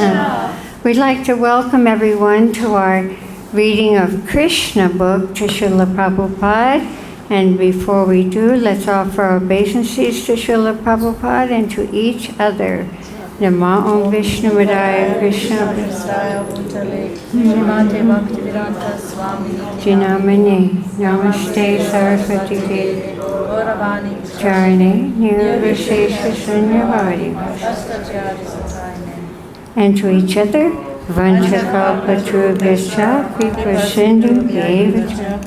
Krishna. We'd like to welcome everyone to our reading of Krsna book to Srila Prabhupada. And before we do, let's offer our obeisances to Srila Prabhupada and to each other. Nama Om Vishnu Madaya Krishna Jinamani Namaste Saraswati Devi Charane Nirvishesha Sunyavadi. And to each other, Vanchakalpatrubhascha Kripasindu Devacha.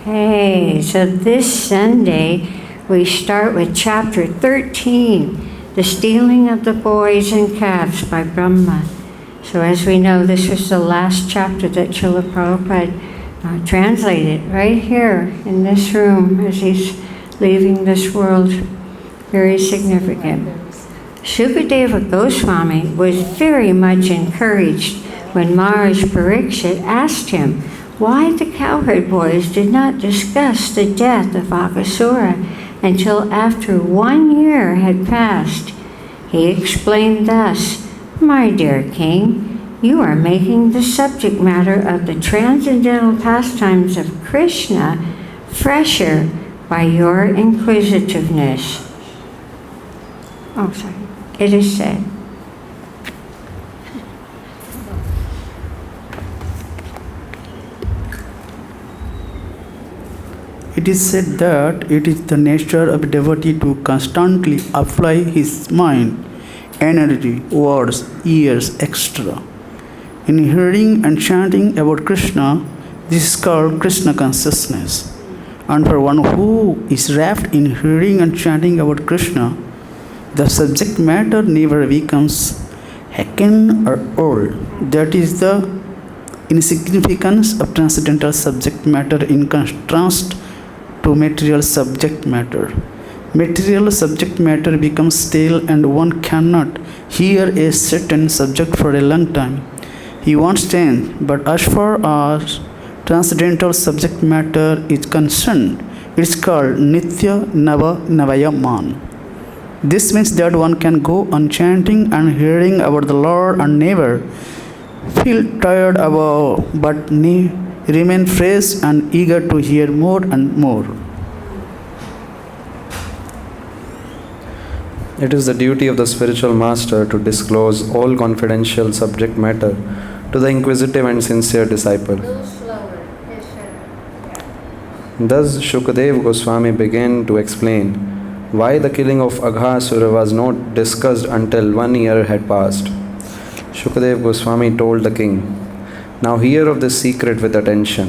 Okay, so this Sunday we start with chapter 13, The Stealing of the Boys and Calves by Brahma. So as we know, this was the last chapter that Srila Prabhupada translated right here in this room as he's leaving this world. Very significant. Sukadeva Goswami was very much encouraged when Maharaj Parikshit asked him why the cowherd boys did not discuss the death of Akasura until after 1 year had passed. He explained thus, "My dear king, you are making the subject matter of the transcendental pastimes of Krishna fresher by your inquisitiveness." Oh, sorry. It is said. It is said that it is the nature of a devotee to constantly apply his mind, energy, words, ears, etc. in hearing and chanting about Krishna. This is called Krishna consciousness. And for one who is wrapped in hearing and chanting about Krishna, the subject matter never becomes hacken or old. That is the insignificance of transcendental subject matter in contrast to material subject matter. Material subject matter becomes stale and one cannot hear a certain subject for a long time. He wants change, but as far as transcendental subject matter is concerned, it's called Nitya Nava Navayaman. This means that one can go on chanting and hearing about the Lord and never feel tired about, but remain fresh and eager to hear more and more. It is the duty of the spiritual master to disclose all confidential subject matter to the inquisitive and sincere disciple. Thus Shukadev Goswami began to explain why the killing of Aghasura was not discussed until 1 year had passed. Shukadev Goswami told the king, "Now hear of this secret with attention.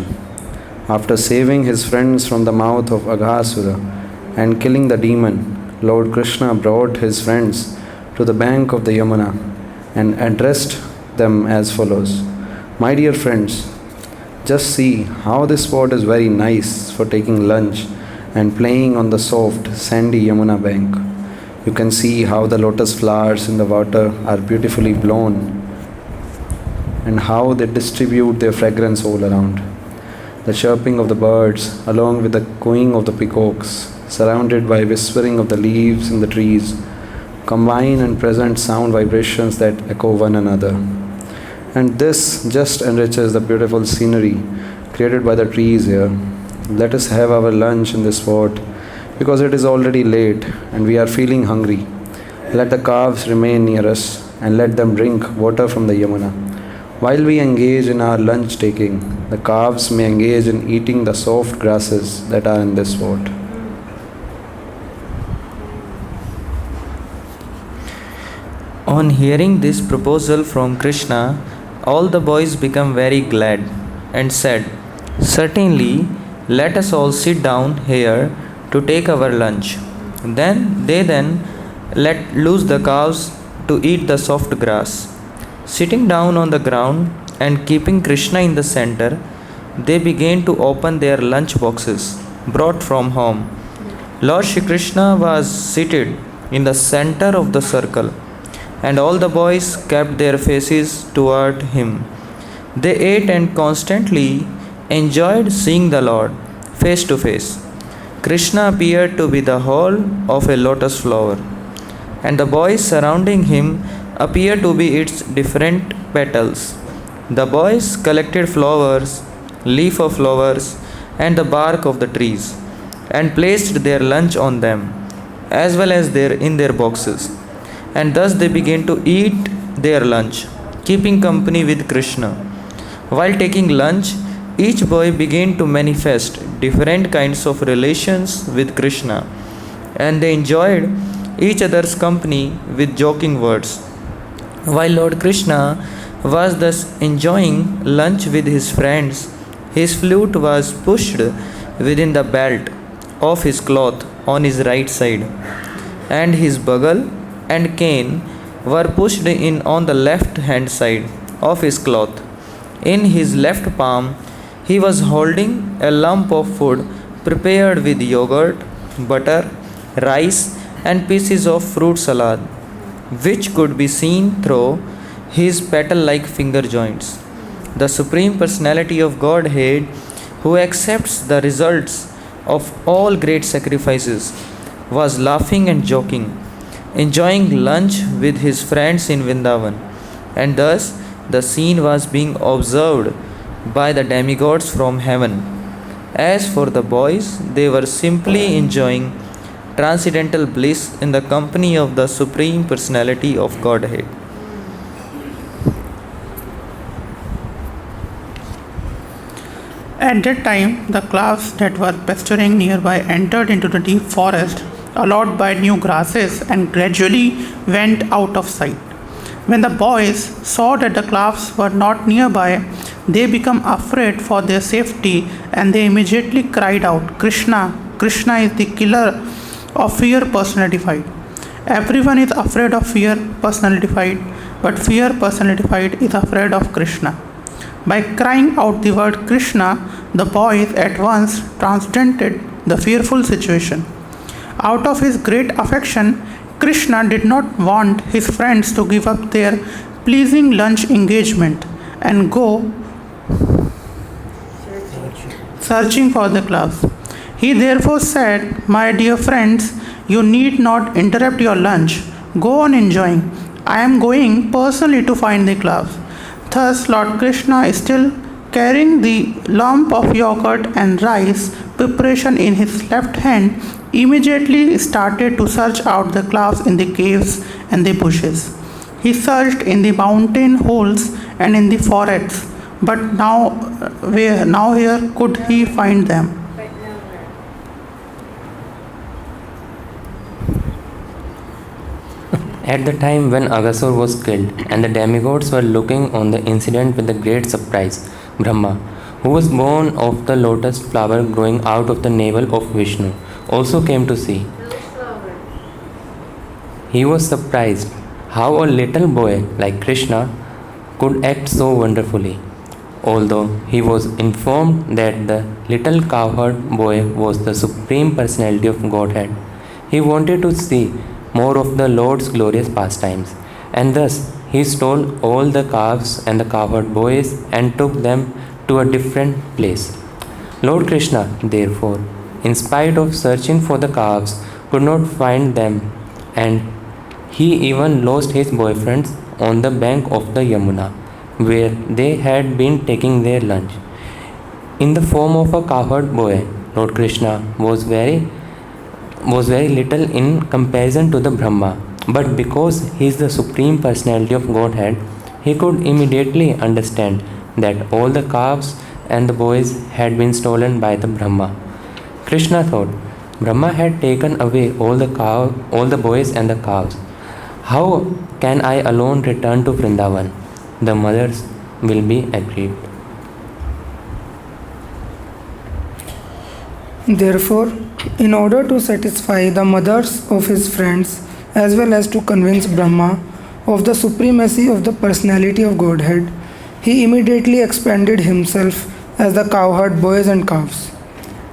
After saving his friends from the mouth of Aghasura and killing the demon, Lord Krishna brought his friends to the bank of the Yamuna and addressed them as follows. My dear friends, just see how this spot is very nice for taking lunch and playing on the soft, sandy Yamuna bank. You can see how the lotus flowers in the water are beautifully blown and how they distribute their fragrance all around. The chirping of the birds, along with the cooing of the peacocks, surrounded by whispering of the leaves in the trees, combine and present sound vibrations that echo one another. And this just enriches the beautiful scenery created by the trees here. Let us have our lunch in this spot, because it is already late and we are feeling hungry. Let the calves remain near us and let them drink water from the Yamuna. While we engage in our lunch taking, the calves may engage in eating the soft grasses that are in this spot." On hearing this proposal from Krishna, all the boys became very glad and said, "Certainly, let us all sit down here to take our lunch." They let loose the cows to eat the soft grass. Sitting down on the ground and keeping Krishna in the center, they began to open their lunch boxes brought from home. Lord Shri Krishna was seated in the center of the circle, and all the boys kept their faces toward him. They ate and constantly enjoyed seeing the Lord face to face. Krishna appeared to be the whole of a lotus flower, and the boys surrounding him appeared to be its different petals. The boys collected flowers, leaf of flowers, and the bark of the trees, and placed their lunch on them, as well as in their boxes. And thus they began to eat their lunch, keeping company with Krishna. While taking lunch, each boy began to manifest different kinds of relations with Krishna, and they enjoyed each other's company with joking words. While Lord Krishna was thus enjoying lunch with his friends, his flute was pushed within the belt of his cloth on his right side, and his bugle and cane were pushed in on the left hand side of his cloth. In his left palm, he was holding a lump of food prepared with yogurt, butter, rice, and pieces of fruit salad, which could be seen through his petal like finger joints. The Supreme Personality of Godhead, who accepts the results of all great sacrifices, was laughing and joking, enjoying lunch with his friends in Vrindavan, and thus the scene was being observed by the demigods from heaven. As for the boys, they were simply enjoying transcendental bliss in the company of the Supreme Personality of Godhead. At that time, the calves that were pasturing nearby entered into the deep forest, allowed by new grasses, and gradually went out of sight. When the boys saw that the calves were not nearby, they became afraid for their safety, and they immediately cried out, Krishna, Krishna is the killer of fear personified. Everyone is afraid of fear personified, but fear personified is afraid of Krishna. By crying out the word Krishna, the boys at once transcended the fearful situation. Out of his great affection, Krishna did not want his friends to give up their pleasing lunch engagement and go searching for the calves. He therefore said, My dear friends, you need not interrupt your lunch. Go on enjoying. I am going personally to find the calves. Thus, Lord Krishna, still carrying the lump of yogurt and rice preparation in his left hand, immediately started to search out the calves in the caves and the bushes. He searched in the mountain holes and in the forests, but now here could he find them? At the time when Aghasur was killed and the demigods were looking on the incident with a great surprise, Brahma, who was born of the lotus flower growing out of the navel of Vishnu, also came to see. He was surprised how a little boy like Krishna could act so wonderfully. Although he was informed that the little cowherd boy was the Supreme Personality of Godhead, he wanted to see more of the Lord's glorious pastimes, and thus he stole all the calves and the cowherd boys and took them to a different place. Lord Krishna, therefore, in spite of searching for the calves, could not find them, and he even lost his boyfriends on the bank of the Yamuna, where they had been taking their lunch. In the form of a cowherd boy, Lord Krishna was very little in comparison to the Brahma, but because he is the Supreme Personality of Godhead, he could immediately understand that all the calves and the boys had been stolen by the Brahma. Krishna thought, Brahma had taken away all the boys and the calves. How can I alone return to Vrindavan? The mothers will be aggrieved. Therefore, in order to satisfy the mothers of his friends as well as to convince Brahma of the supremacy of the personality of Godhead, he immediately expanded himself as the cowherd boys and calves.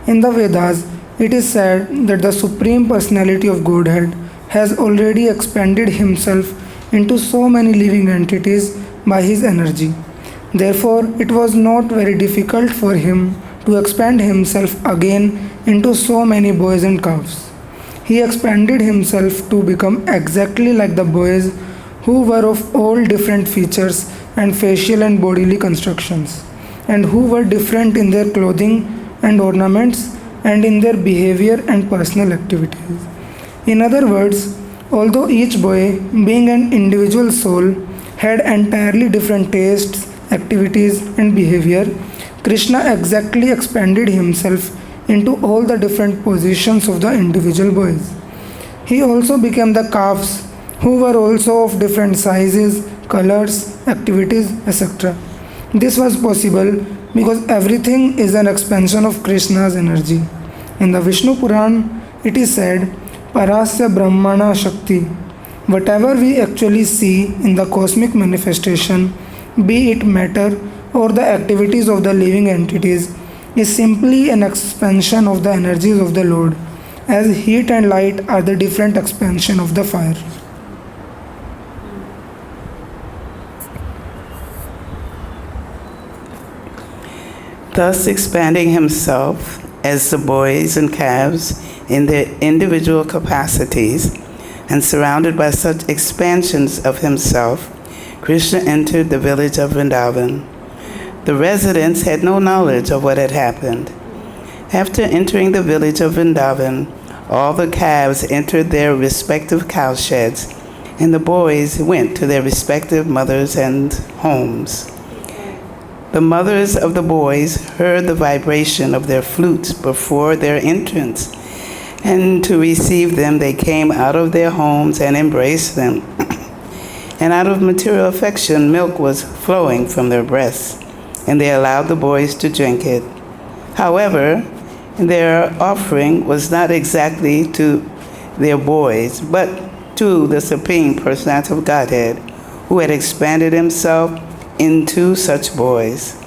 In the Vedas, it is said that the Supreme Personality of Godhead has already expanded himself into so many living entities by his energy. Therefore, it was not very difficult for him to expand himself again into so many boys and calves. He expanded himself to become exactly like the boys who were of all different features and facial and bodily constructions, and who were different in their clothing and ornaments and in their behavior and personal activities. In other words, although each boy, being an individual soul, had entirely different tastes, activities, and behavior, Krishna exactly expanded himself into all the different positions of the individual boys. He also became the calves, who were also of different sizes, colors, activities, etc. This was possible because everything is an expansion of Krishna's energy. In the Vishnu Puran, it is said, Parasya Brahmana Shakti. Whatever we actually see in the cosmic manifestation, be it matter or the activities of the living entities, is simply an expansion of the energies of the Lord, as heat and light are the different expansion of the fire. Thus expanding himself as the boys and calves in their individual capacities, and surrounded by such expansions of himself, Krishna entered the village of Vrindavan. The residents had no knowledge of what had happened. After entering the village of Vrindavan, all the calves entered their respective cowsheds, and the boys went to their respective mothers and homes. The mothers of the boys heard the vibration of their flutes before their entrance, and to receive them they came out of their homes and embraced them. And out of material affection milk was flowing from their breasts, and they allowed the boys to drink it. However, their offering was not exactly to their boys, but to the Supreme Personality of Godhead, who had expanded himself into such boys.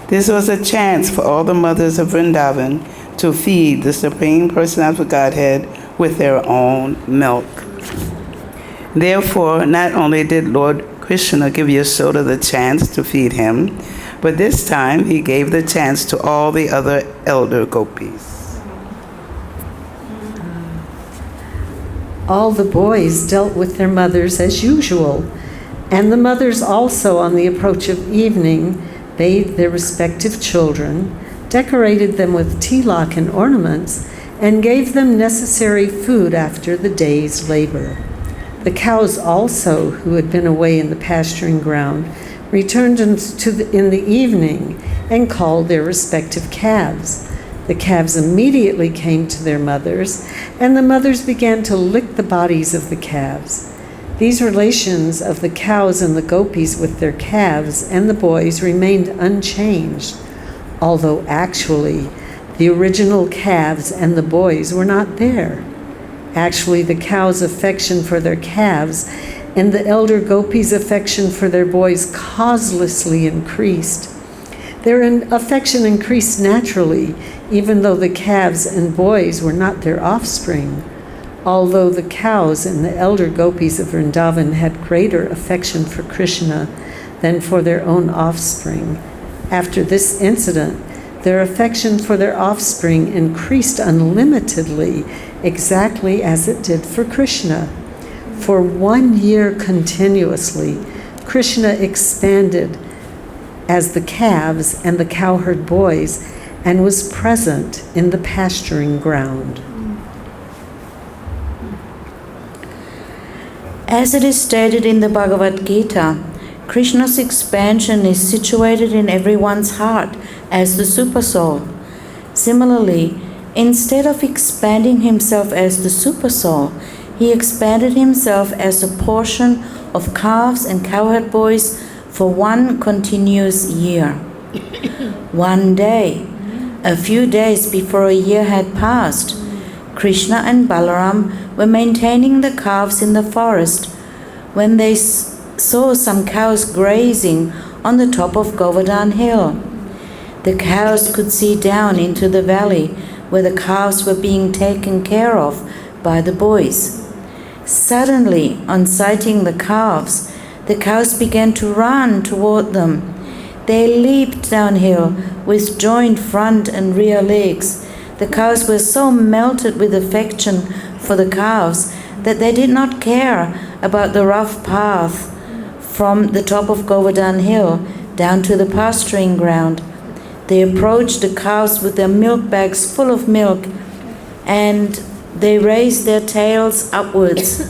This was a chance for all the mothers of Vrindavan to feed the Supreme Personality of Godhead with their own milk. Therefore, not only did Lord Krishna give Yashoda the chance to feed him, but this time he gave the chance to all the other elder gopis. All the boys dealt with their mothers as usual, and the mothers also, on the approach of evening, bathed their respective children, decorated them with tilak and ornaments, and gave them necessary food after the day's labor. The cows also, who had been away in the pasturing ground, returned in the evening and called their respective calves. The calves immediately came to their mothers, and the mothers began to lick the bodies of the calves. These relations of the cows and the gopis with their calves and the boys remained unchanged, although actually the original calves and the boys were not there. Actually, the cows' affection for their calves and the elder gopis' affection for their boys causelessly increased. Their affection increased naturally, even though the calves and boys were not their offspring. Although the cows and the elder gopis of Vrindavan had greater affection for Krishna than for their own offspring, after this incident, their affection for their offspring increased unlimitedly, exactly as it did for Krishna. For 1 year continuously, Krishna expanded as the calves and the cowherd boys and was present in the pasturing ground. As it is stated in the Bhagavad-Gita, Krishna's expansion is situated in everyone's heart as the Supersoul. Similarly, instead of expanding himself as the Supersoul, he expanded himself as a portion of calves and cowherd boys for 1 continuous year. One day, a few days before a year had passed, Krishna and Balaram were maintaining the calves in the forest when they saw some cows grazing on the top of Govardhan Hill. The cows could see down into the valley where the calves were being taken care of by the boys. Suddenly, on sighting the cows began to run toward them. They leaped downhill with joined front and rear legs. The cows were so melted with affection for the calves that they did not care about the rough path from the top of Govardhan Hill down to the pasturing ground. They approached the cows with their milk bags full of milk, and they raised their tails upwards.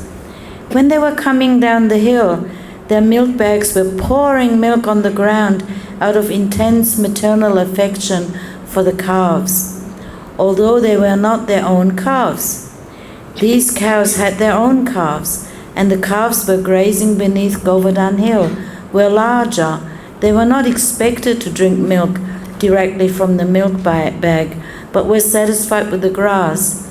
When they were coming down the hill, their milk bags were pouring milk on the ground out of intense maternal affection for the calves, although they were not their own calves. These cows had their own calves, and the calves were grazing beneath Govardhan Hill, were larger. They were not expected to drink milk directly from the milk bag, but were satisfied with the grass.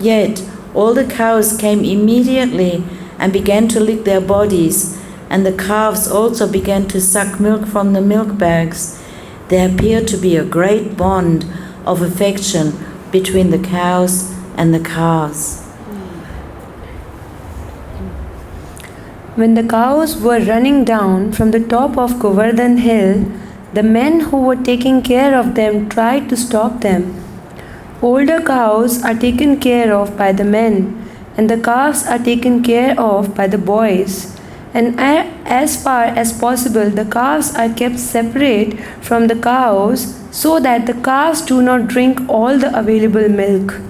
Yet all the cows came immediately and began to lick their bodies, and the calves also began to suck milk from the milk bags. There appeared to be a great bond of affection between the cows and the calves. When the cows were running down from the top of Govardhan Hill, the men who were taking care of them tried to stop them. Older cows are taken care of by the men, and the calves are taken care of by the boys. And as far as possible, the calves are kept separate from the cows so that the calves do not drink all the available milk.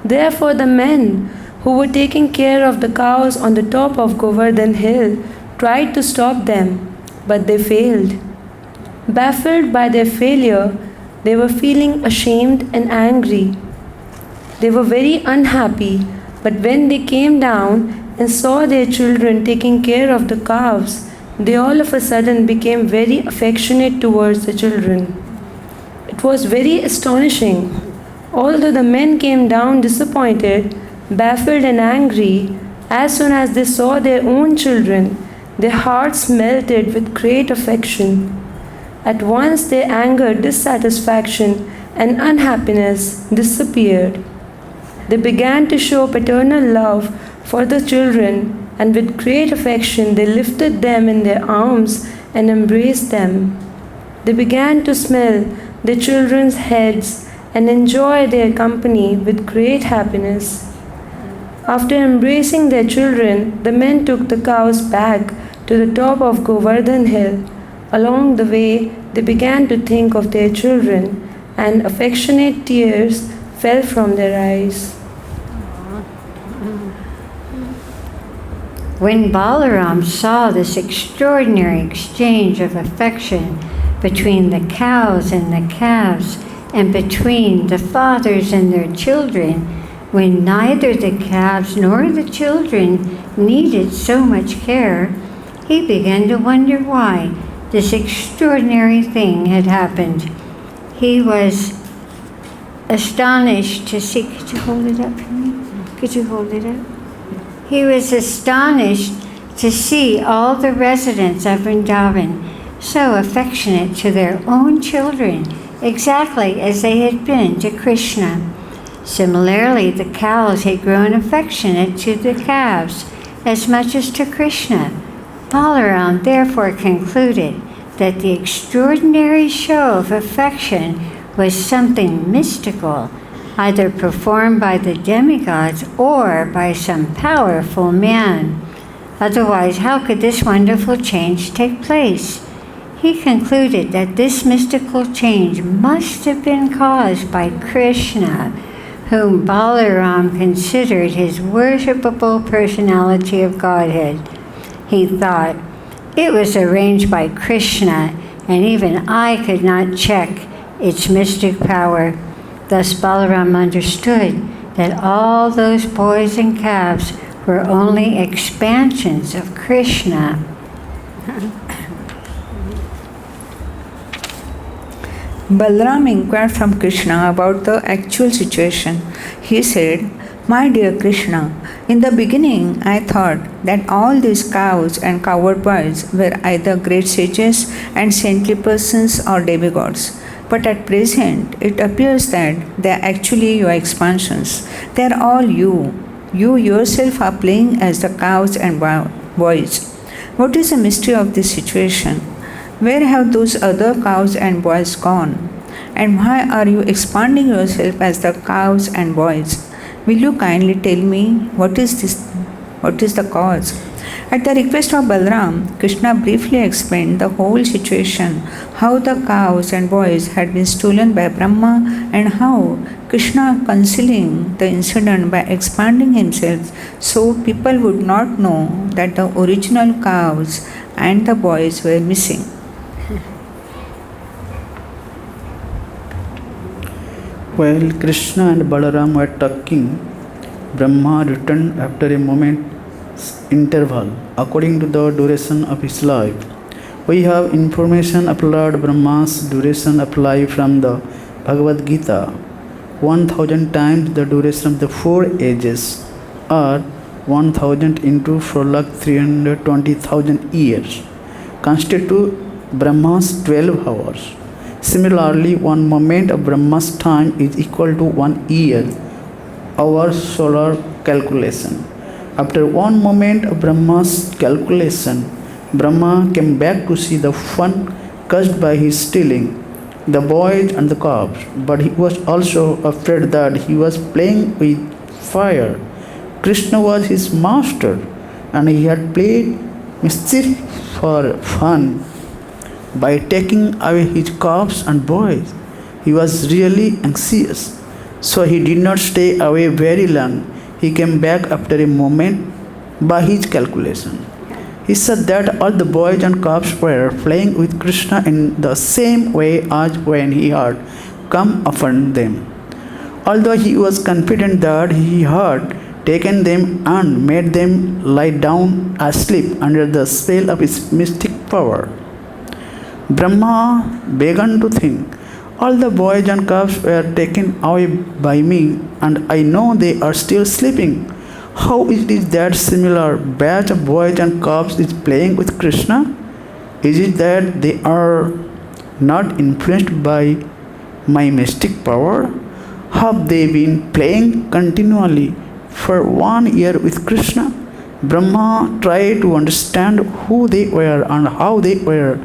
Therefore, the men who were taking care of the cows on the top of Govardhan Hill tried to stop them, but they failed. Baffled by their failure, they were feeling ashamed and angry. They were very unhappy, but when they came down and saw their children taking care of the calves, they all of a sudden became very affectionate towards the children. It was very astonishing. Although the men came down disappointed, baffled and angry, as soon as they saw their own children, their hearts melted with great affection. At once their anger, dissatisfaction, and unhappiness disappeared. They began to show paternal love for the children, and with great affection they lifted them in their arms and embraced them. They began to smell the children's heads and enjoy their company with great happiness. After embracing their children, the men took the cows back to the top of Govardhan Hill. Along the way, they began to think of their children, and affectionate tears fell from their eyes. When Balaram saw this extraordinary exchange of affection between the cows and the calves, and between the fathers and their children, when neither the calves nor the children needed so much care, he began to wonder why this extraordinary thing had happened. He was astonished to see. Could you hold it up for me? Could you hold it up? He was astonished to see all the residents of Vrindavan so affectionate to their own children, exactly as they had been to Krishna. Similarly, the cows had grown affectionate to the calves as much as to Krishna. Balaram therefore concluded that the extraordinary show of affection was something mystical, either performed by the demigods or by some powerful man. Otherwise, how could this wonderful change take place? He concluded that this mystical change must have been caused by Krishna, whom Balaram considered his worshipable personality of Godhead. He thought, it was arranged by Krishna, and even I could not check its mystic power. Thus Balaram understood that all those boys and calves were only expansions of Krishna. Balaram inquired from Krishna about the actual situation. He said, "My dear Krishna, in the beginning I thought that all these cows and cowherd boys were either great sages and saintly persons or demigods. But at present it appears that they are actually your expansions. They are all you. You yourself are playing as the cows and boys. What is the mystery of this situation? Where have those other cows and boys gone? And why are you expanding yourself as the cows and boys? Will you kindly tell me what is this? What is the cause? At the request of Balram, Krishna briefly explained the whole situation, how the cows and boys had been stolen by Brahma, and how Krishna concealing the incident by expanding himself so people would not know that the original cows and the boys were missing. While Krishna and Balaram were talking, Brahma returned after a moment's interval according to the duration of his life. We have information applied Brahma's duration applied from the Bhagavad-Gita. 1000 times the duration of the 4 ages, or 1000 into 4,320,000 years, constitute Brahma's 12 hours. Similarly, 1 moment of Brahma's time is equal to 1 year, our solar calculation. After 1 moment of Brahma's calculation, Brahma came back to see the fun caused by his stealing the boys and the calves, but he was also afraid that he was playing with fire. Krishna was his master, and he had played mischief for fun by taking away his calves and boys. He was really anxious, so he did not stay away very long. He came back after a moment by his calculation. He said that all the boys and calves were playing with Krishna in the same way as when he had come upon them. Although he was confident that he had taken them and made them lie down asleep under the spell of his mystic power, Brahma began to think, all the boys and calves were taken away by me, and I know they are still sleeping. How is it that similar batch of boys and calves is playing with Krishna? Is it that they are not influenced by my mystic power? Have they been playing continually for 1 year with Krishna? Brahma tried to understand who they were and how they were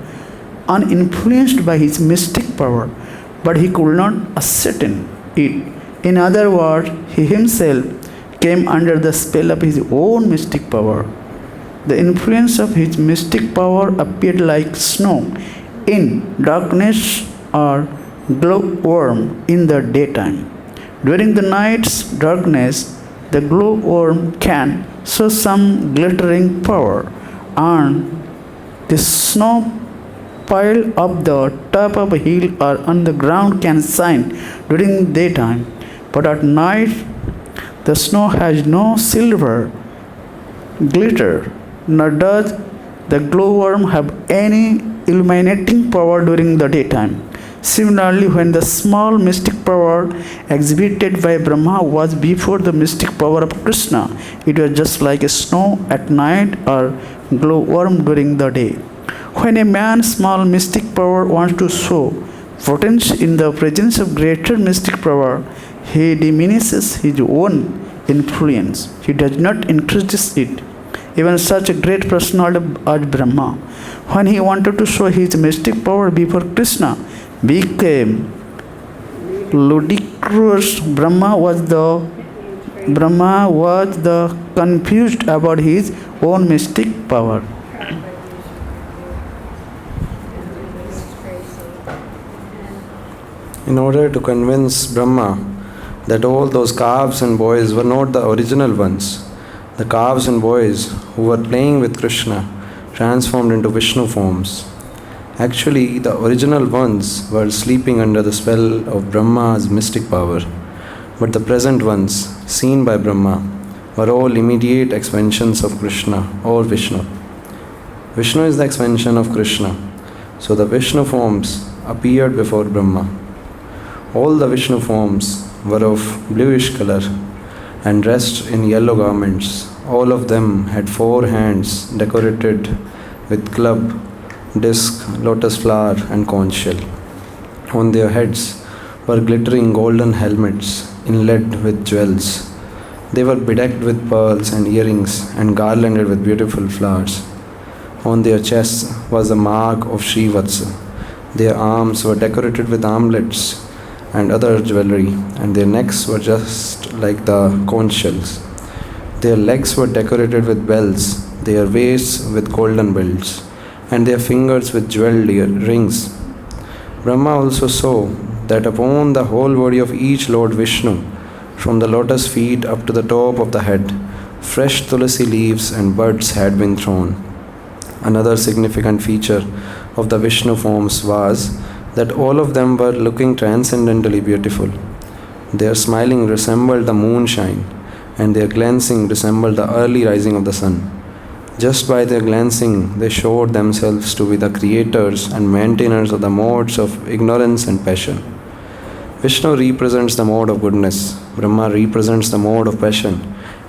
uninfluenced by his mystic power, but he could not ascertain it. In other words, he himself came under the spell of his own mystic power. The influence of his mystic power appeared like snow in darkness or glowworm in the daytime. During the night's darkness, the glowworm can show some glittering power, and the snow piled up the top of a hill or on the ground can shine during daytime, but at night the snow has no silver glitter, nor does the glowworm have any illuminating power during the daytime. Similarly, when the small mystic power exhibited by Brahma was before the mystic power of Krishna, it was just like a snow at night or glowworm during the day. When a man's small mystic power wants to show potential in the presence of greater mystic power, he diminishes his own influence. He does not increase it. Even such a great personality as Brahma, when he wanted to show his mystic power before Krishna, became ludicrous. Brahma was the confused about his own mystic power. In order to convince Brahma that all those calves and boys were not the original ones, the calves and boys who were playing with Krishna transformed into Vishnu forms. Actually, the original ones were sleeping under the spell of Brahma's mystic power, but the present ones, seen by Brahma, were all immediate expansions of Krishna or Vishnu. Vishnu is the expansion of Krishna, so the Vishnu forms appeared before Brahma. All the Vishnu forms were of bluish color and dressed in yellow garments. All of them had 4 hands decorated with club, disc, lotus flower and conch shell. On their heads were glittering golden helmets inlaid with jewels. They were bedecked with pearls and earrings and garlanded with beautiful flowers. On their chests was the mark of Srivatsa, Their arms were decorated with armlets and other jewelry, and their necks were just like the conch shells. Their legs were decorated with bells, their waists with golden belts, and their fingers with jeweled rings. Brahma also saw that upon the whole body of each Lord Vishnu, from the lotus feet up to the top of the head, fresh tulasi leaves and buds had been thrown. Another significant feature of the Vishnu forms was that all of them were looking transcendently beautiful. Their smiling resembled the moonshine, and their glancing resembled the early rising of the sun. Just by their glancing, they showed themselves to be the creators and maintainers of the modes of ignorance and passion. Vishnu represents the mode of goodness, Brahma represents the mode of passion,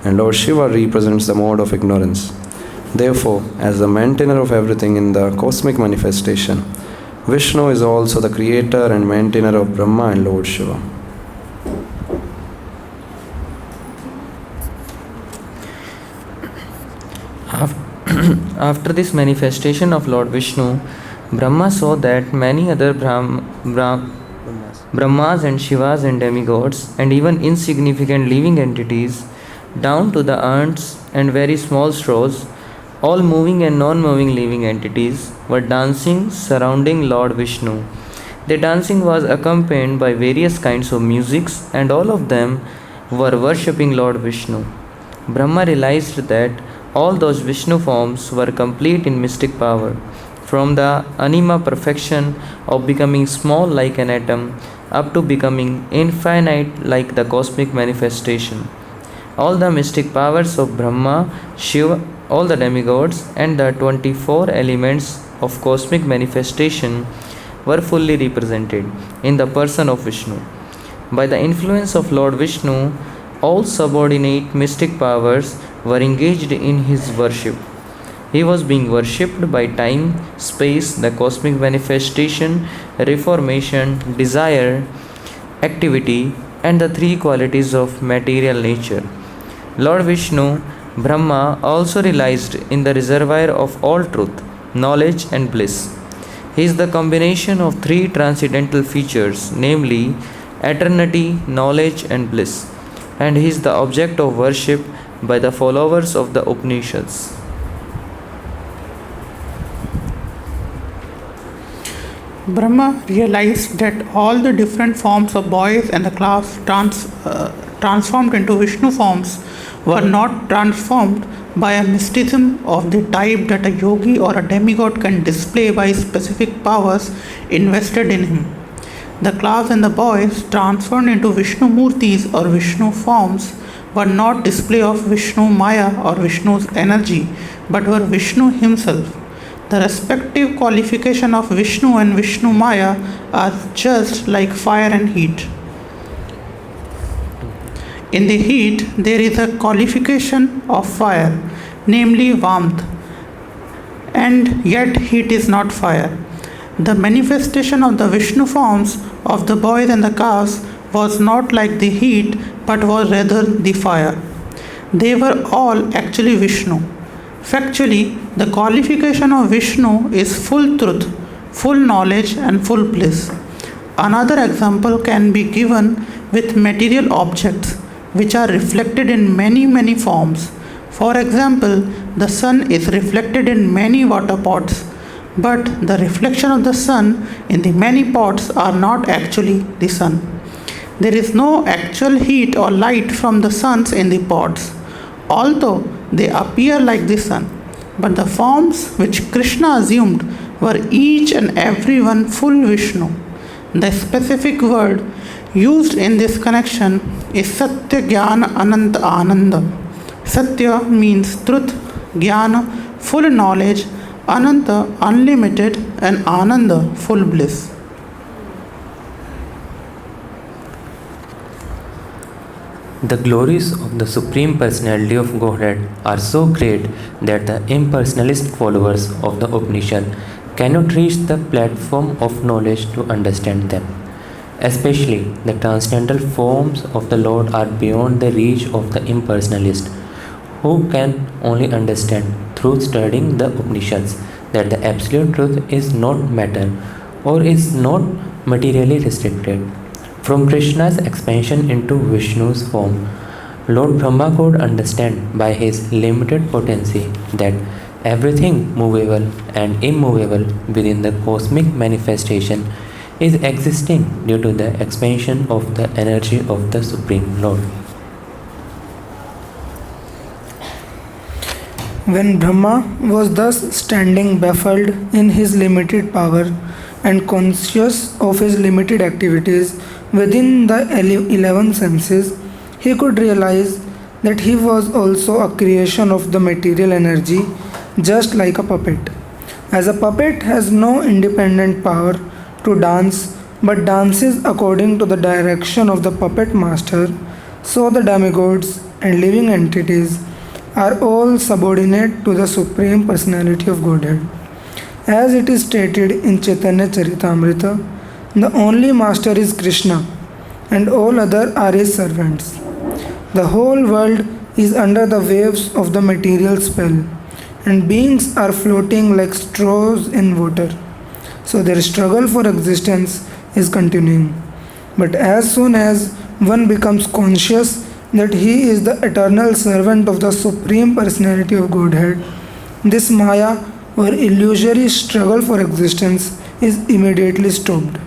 and Lord Shiva represents the mode of ignorance. Therefore, as the maintainer of everything in the cosmic manifestation, Vishnu is also the creator and maintainer of Brahma and Lord Shiva. After this manifestation of Lord Vishnu, Brahma saw that many other Brahmas and Shivas and demigods and even insignificant living entities, down to the ants and very small straws, all moving and non-moving living entities, were dancing surrounding Lord Vishnu. Their dancing was accompanied by various kinds of musics, and all of them were worshipping Lord Vishnu. Brahma realized that all those Vishnu forms were complete in mystic power, from the anima perfection of becoming small like an atom up to becoming infinite like the cosmic manifestation. All the mystic powers of Brahma, Shiva, all the demigods, and the 24 elements of cosmic manifestation were fully represented in the person of Vishnu. By the influence of Lord Vishnu, all subordinate mystic powers were engaged in his worship. He was being worshipped by time, space, the cosmic manifestation, reformation, desire, activity, and the three qualities of material nature. Lord Vishnu, Brahma, also realized in the reservoir of all truth, knowledge, and bliss. He is the combination of three transcendental features, namely eternity, knowledge, and bliss, and he is the object of worship by the followers of the Upanishads. Brahma realized that all the different forms of boys and the class transformed into Vishnu forms were not transformed by a mysticism of the type that a yogi or a demigod can display by specific powers invested in him. The class and the boys transformed into Vishnu Murtis or Vishnu forms were not display of Vishnu Maya or Vishnu's energy, but were Vishnu himself. The respective qualification of Vishnu and Vishnu Maya are just like fire and heat. In the heat, there is a qualification of fire, namely warmth, and yet heat is not fire. The manifestation of the Vishnu forms of the boys and the calves was not like the heat, but was rather the fire. They were all actually Vishnu. Factually, the qualification of Vishnu is full truth, full knowledge, and full bliss. Another example can be given with material objects, which are reflected in many forms. For example, the sun is reflected in many water pots, but the reflection of the sun in the many pots are not actually the sun. There is no actual heat or light from the suns in the pots, although they appear like the sun. But the forms which Krishna assumed were each and every one full Vishnu. The specific word used in this connection is Satya Jnana Ananta Ananda. Satya means truth, Jnana, full knowledge, Ananta, unlimited, and Ananda, full bliss. The glories of the Supreme Personality of Godhead are so great that the impersonalist followers of the Upanishad cannot reach the platform of knowledge to understand them. Especially the transcendental forms of the Lord are beyond the reach of the impersonalist, who can only understand through studying the Upanishads that the absolute truth is not matter, or is not materially restricted. From Krishna's expansion into Vishnu's form, Lord Brahma could understand by his limited potency that everything movable and immovable within the cosmic manifestation is existing due to the expansion of the energy of the Supreme Lord. When Brahma was thus standing baffled in his limited power and conscious of his limited activities within the 11 senses, he could realize that he was also a creation of the material energy, just like a puppet. As a puppet has no independent power to dance but dances according to the direction of the puppet master, so the demigods and living entities are all subordinate to the Supreme Personality of Godhead. As it is stated in Chaitanya Charitamrita, the only master is Krishna and all other are his servants. The whole world is under the waves of the material spell, and beings are floating like straws in water. So their struggle for existence is continuing. But as soon as one becomes conscious that he is the eternal servant of the Supreme Personality of Godhead, this Maya or illusory struggle for existence is immediately stopped.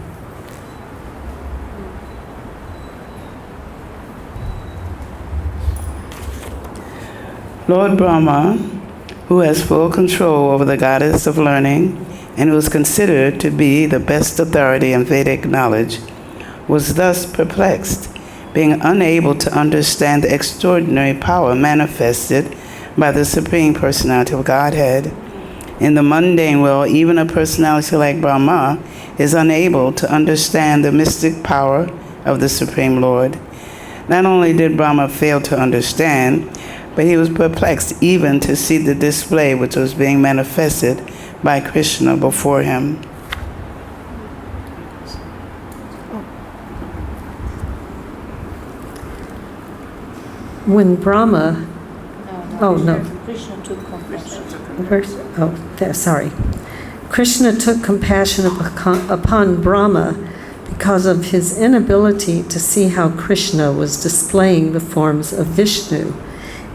Lord Brahma, who has full control over the goddess of learning and who is considered to be the best authority in Vedic knowledge, was thus perplexed, being unable to understand the extraordinary power manifested by the Supreme Personality of Godhead. In the mundane world, even a personality like Brahma is unable to understand the mystic power of the Supreme Lord. Not only did Brahma fail to understand, but he was perplexed even to see the display which was being manifested by Krishna before him. When Brahma, Krishna took compassion. Krishna took compassion upon Brahma because of his inability to see how Krishna was displaying the forms of Vishnu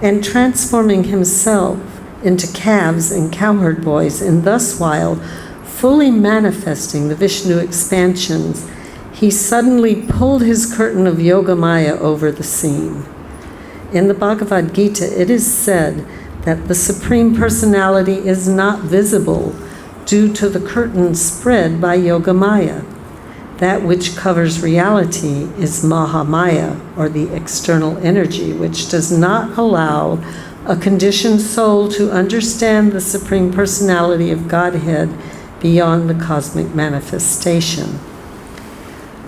and transforming himself into calves and cowherd boys, and thus while fully manifesting the Vishnu expansions, he suddenly pulled his curtain of Yoga Maya over the scene. In the Bhagavad-Gita, it is said that the Supreme Personality is not visible due to the curtain spread by Yoga Maya. That which covers reality is Mahamaya, or the external energy, which does not allow a conditioned soul to understand the Supreme Personality of Godhead beyond the cosmic manifestation.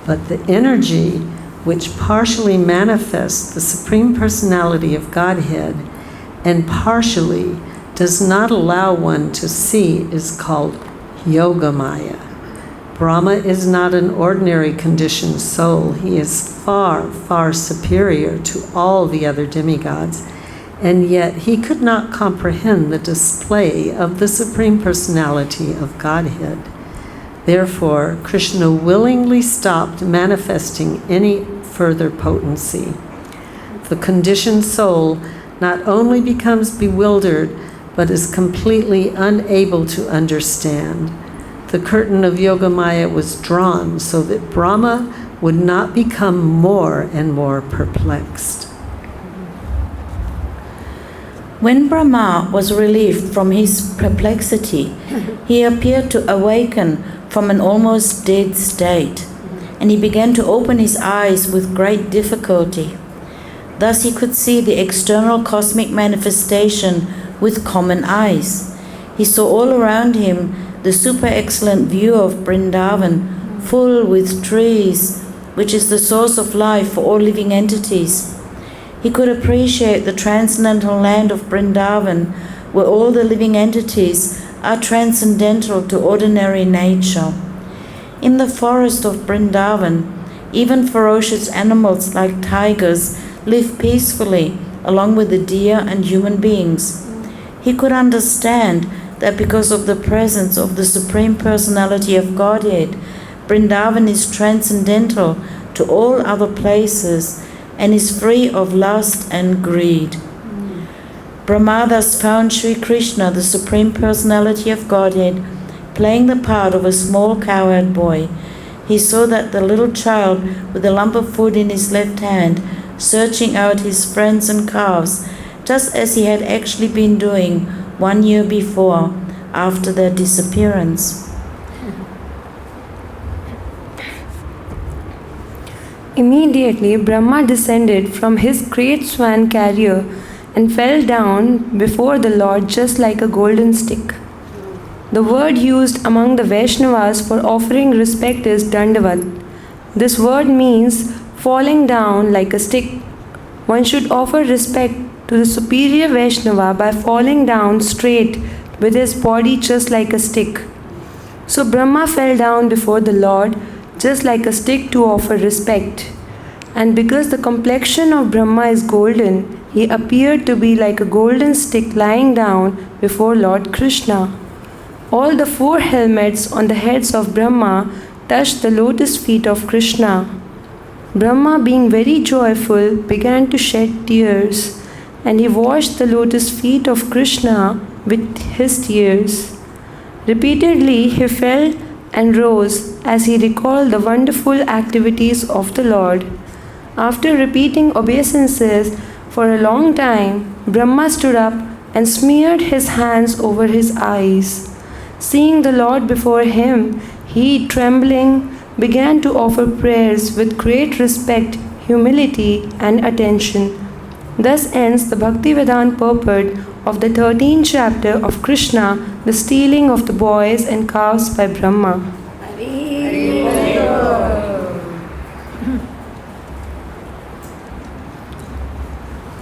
But the energy which partially manifests the Supreme Personality of Godhead and partially does not allow one to see is called Yoga Maya. Brahma is not an ordinary conditioned soul. He is far, far superior to all the other demigods, and yet he could not comprehend the display of the Supreme Personality of Godhead. Therefore, Krishna willingly stopped manifesting any further potency. The conditioned soul not only becomes bewildered, but is completely unable to understand. The curtain of Yoga Maya was drawn so that Brahma would not become more and more perplexed. When Brahma was relieved from his perplexity, he appeared to awaken from an almost dead state, and he began to open his eyes with great difficulty. Thus he could see the external cosmic manifestation with common eyes. He saw all around him the super excellent view of Vrindavan, full with trees, which is the source of life for all living entities. He could appreciate the transcendental land of Vrindavan, where all the living entities are transcendental to ordinary nature. In the forest of Vrindavan, even ferocious animals like tigers live peacefully along with the deer and human beings. He could understand that because of the presence of the Supreme Personality of Godhead, Vrindavan is transcendental to all other places and is free of lust and greed. Brahma thus found Sri Krishna, the Supreme Personality of Godhead, playing the part of a small cowherd boy. He saw that the little child with a lump of food in his left hand, searching out his friends and calves, just as he had actually been doing 1 year before, after their disappearance. Immediately, Brahma descended from his great swan carrier and fell down before the Lord just like a golden stick. The word used among the Vaishnavas for offering respect is dandavat. This word means falling down like a stick. One should offer respect to the superior Vaishnava by falling down straight with his body just like a stick. So Brahma fell down before the Lord just like a stick to offer respect. And because the complexion of Brahma is golden, he appeared to be like a golden stick lying down before Lord Krishna. All the 4 helmets on the heads of Brahma touched the lotus feet of Krishna. Brahma, being very joyful, began to shed tears, and he washed the lotus feet of Krishna with his tears. Repeatedly he fell and rose as he recalled the wonderful activities of the Lord. After repeating obeisances for a long time, Brahma stood up and smeared his hands over his eyes. Seeing the Lord before him, he, trembling, began to offer prayers with great respect, humility, and attention. Thus ends the Bhakti-Vedanta purport of the 13th chapter of Krishna, the stealing of the boys and calves by Brahma.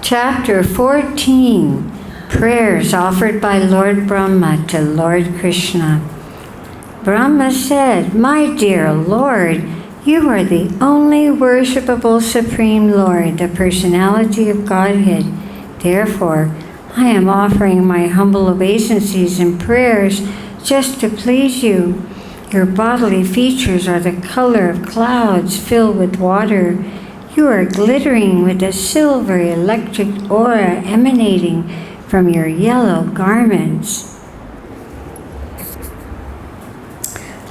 Chapter 14. Prayers offered by Lord Brahma to Lord Krishna. Brahma said, "My dear Lord, you are the only worshipable Supreme Lord, the Personality of Godhead. Therefore, I am offering my humble obeisances and prayers just to please you. Your bodily features are the color of clouds filled with water. You are glittering with a silvery electric aura emanating from your yellow garments."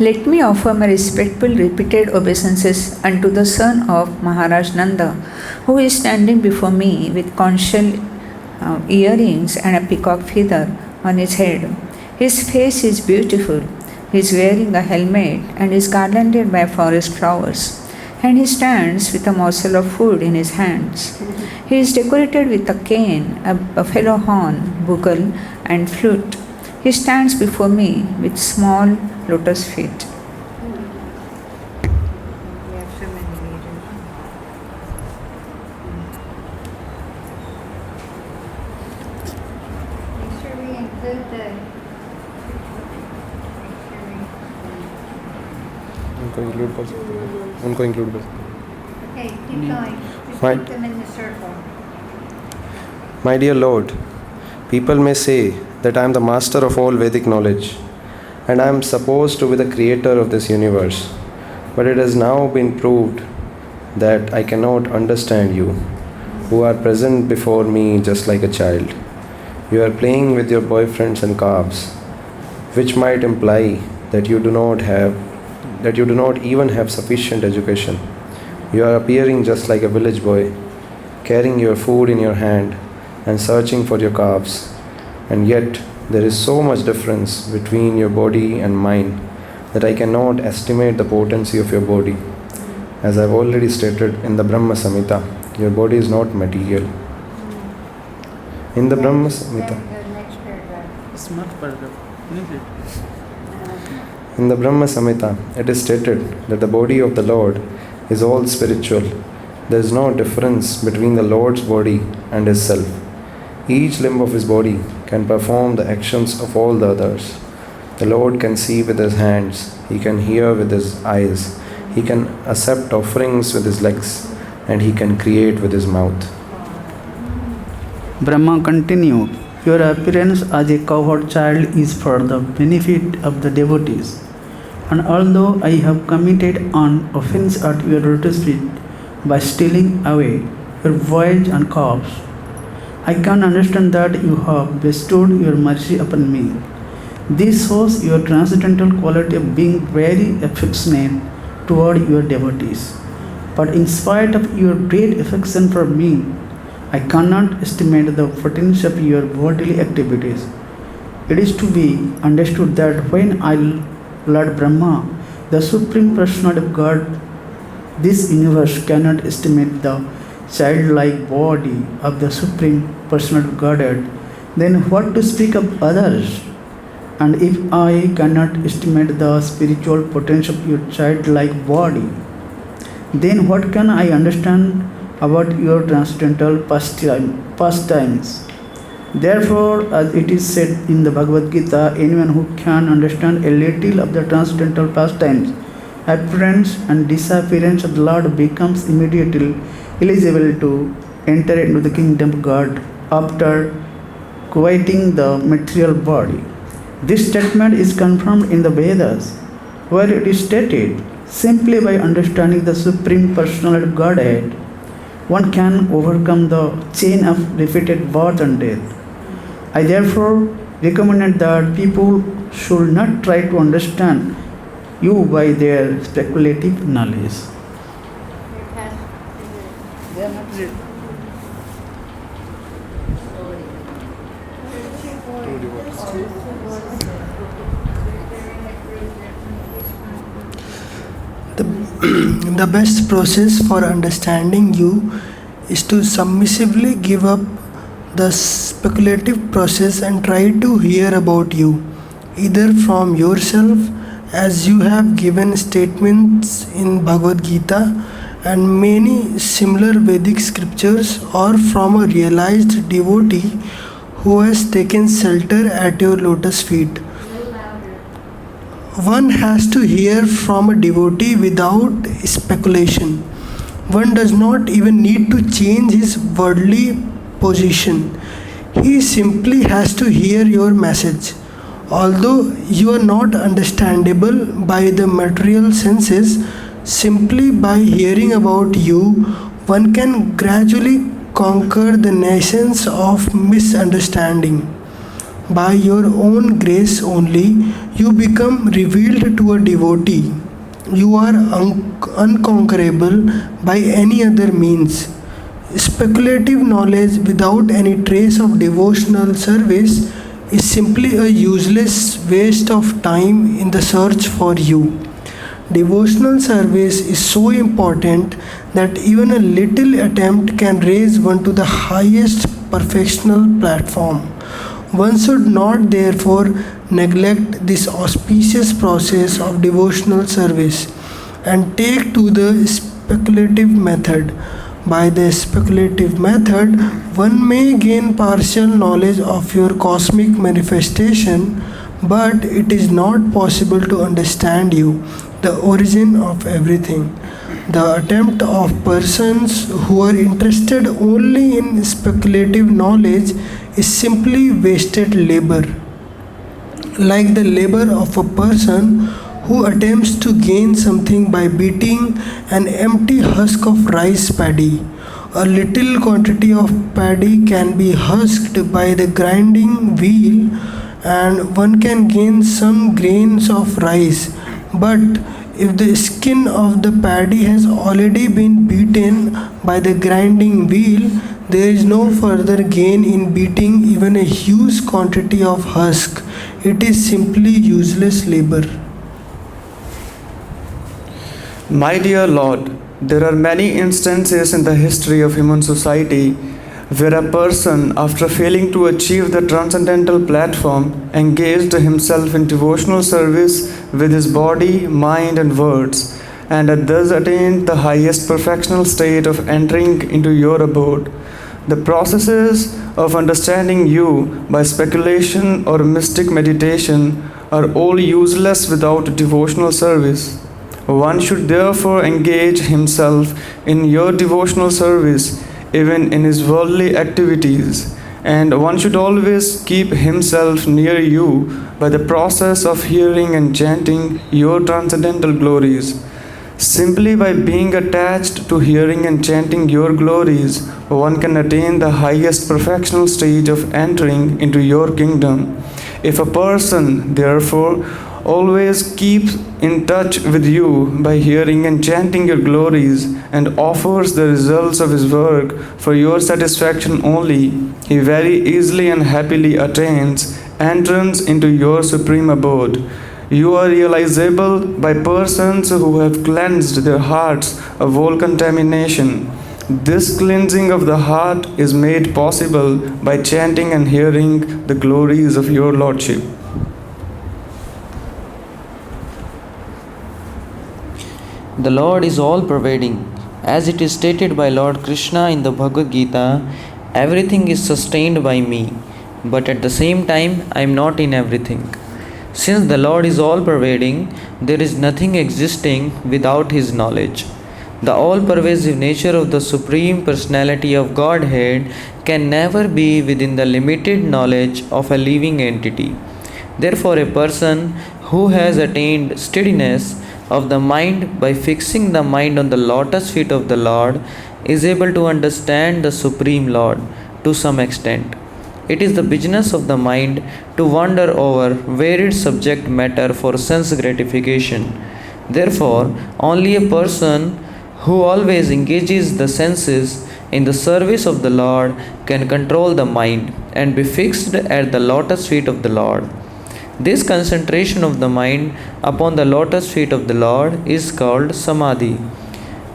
Let me offer my respectful repeated obeisances unto the son of Maharaj Nanda, who is standing before me with conch shell earrings and a peacock feather on his head. His face is beautiful. He is wearing a helmet and is garlanded by forest flowers, and he stands with a morsel of food in his hands. He is decorated with a cane, a buffalo horn, bugle, and flute. He stands before me with small lotus feet. उनको include कर Okay, keep going. Just Fine. keep them in the circle. My dear Lord, people may say that I am the master of all Vedic knowledge and I am supposed to be the creator of this universe. But it has now been proved that I cannot understand you, who are present before me just like a child. You are playing with your boyfriends and calves, which might imply that you do not even have sufficient education. You are appearing just like a village boy, carrying your food in your hand and searching for your calves. And yet, there is so much difference between your body and mine that I cannot estimate the potency of your body. As I have already stated in the Brahma Samhita, your body is not material. In the Brahma Samhita, in the Brahma Samhita, it is stated that the body of the Lord is all spiritual. There is no difference between the Lord's body and his self. Each limb of his body can perform the actions of all the others. The Lord can see with his hands, he can hear with his eyes, he can accept offerings with his legs, and he can create with his mouth. Brahma continued, Your appearance as a cowherd child is for the benefit of the devotees. And although I have committed an offense at your lotus feet by stealing away your voyage and calves, I can understand that you have bestowed your mercy upon me. This shows your transcendental quality of being very affectionate toward your devotees. But in spite of your great affection for me, I cannot estimate the potential of your bodily activities. It is to be understood that when Lord Brahma, the Supreme Personality of God, this universe cannot estimate the childlike body of the Supreme Personality of Godhead, then what to speak of others? And if I cannot estimate the spiritual potential of your childlike body, then what can I understand about your transcendental pastimes? Therefore, as it is said in the Bhagavad-Gita, anyone who can understand a little of the transcendental pastimes, appearance and disappearance of the Lord becomes immediately eligible to enter into the kingdom of God after quitting the material body. This statement is confirmed in the Vedas, where it is stated, simply by understanding the Supreme Personality of Godhead, one can overcome the chain of repeated birth and death. I therefore recommend that people should not try to understand you by their speculative knowledge. The best process for understanding you is to submissively give up the speculative process and try to hear about you, either from yourself, as you have given statements in Bhagavad-Gita and many similar Vedic scriptures, or from a realized devotee who has taken shelter at your lotus feet. One has to hear from a devotee without speculation. One does not even need to change his worldly position. He simply has to hear your message. Although you are not understandable by the material senses, simply by hearing about you, one can gradually conquer the nations of misunderstanding. By your own grace only, you become revealed to a devotee. You are unconquerable by any other means. Speculative knowledge without any trace of devotional service is simply a useless waste of time in the search for you. Devotional service is so important that even a little attempt can raise one to the highest perfectional platform. One should not therefore neglect this auspicious process of devotional service and take to the speculative method. By the speculative method, one may gain partial knowledge of your cosmic manifestation, but it is not possible to understand you, the origin of everything. The attempt of persons who are interested only in speculative knowledge is simply wasted labor, like the labor of a person who attempts to gain something by beating an empty husk of rice paddy. A little quantity of paddy can be husked by the grinding wheel, and one can gain some grains of rice, but if the skin of the paddy has already been beaten by the grinding wheel, there is no further gain in beating even a huge quantity of husk. It is simply useless labor. My dear Lord, there are many instances in the history of human society where a person, after failing to achieve the transcendental platform, engaged himself in devotional service with his body, mind, and words, and had thus attained the highest perfectional state of entering into your abode. The processes of understanding you by speculation or mystic meditation are all useless without devotional service. One should therefore engage himself in your devotional service even in his worldly activities, and one should always keep himself near you by the process of hearing and chanting your transcendental glories. Simply by being attached to hearing and chanting your glories, one can attain the highest perfectional stage of entering into your kingdom. If a person, therefore, always keeps in touch with you by hearing and chanting your glories and offers the results of his work for your satisfaction only, he very easily and happily attains entrance into your supreme abode. You are realizable by persons who have cleansed their hearts of all contamination. This cleansing of the heart is made possible by chanting and hearing the glories of your Lordship. The Lord is all pervading. As it is stated by Lord Krishna in the Bhagavad-Gita, everything is sustained by me, but at the same time I am not in everything. Since the Lord is all pervading, there is nothing existing without His knowledge. The all pervasive nature of the Supreme Personality of Godhead can never be within the limited knowledge of a living entity. Therefore, a person who has attained steadiness of the mind by fixing the mind on the lotus feet of the Lord is able to understand the Supreme Lord to some extent. It is the business of the mind to wander over varied subject matter for sense gratification. Therefore, only a person who always engages the senses in the service of the Lord can control the mind and be fixed at the lotus feet of the Lord. This concentration of the mind upon the lotus feet of the Lord is called samadhi.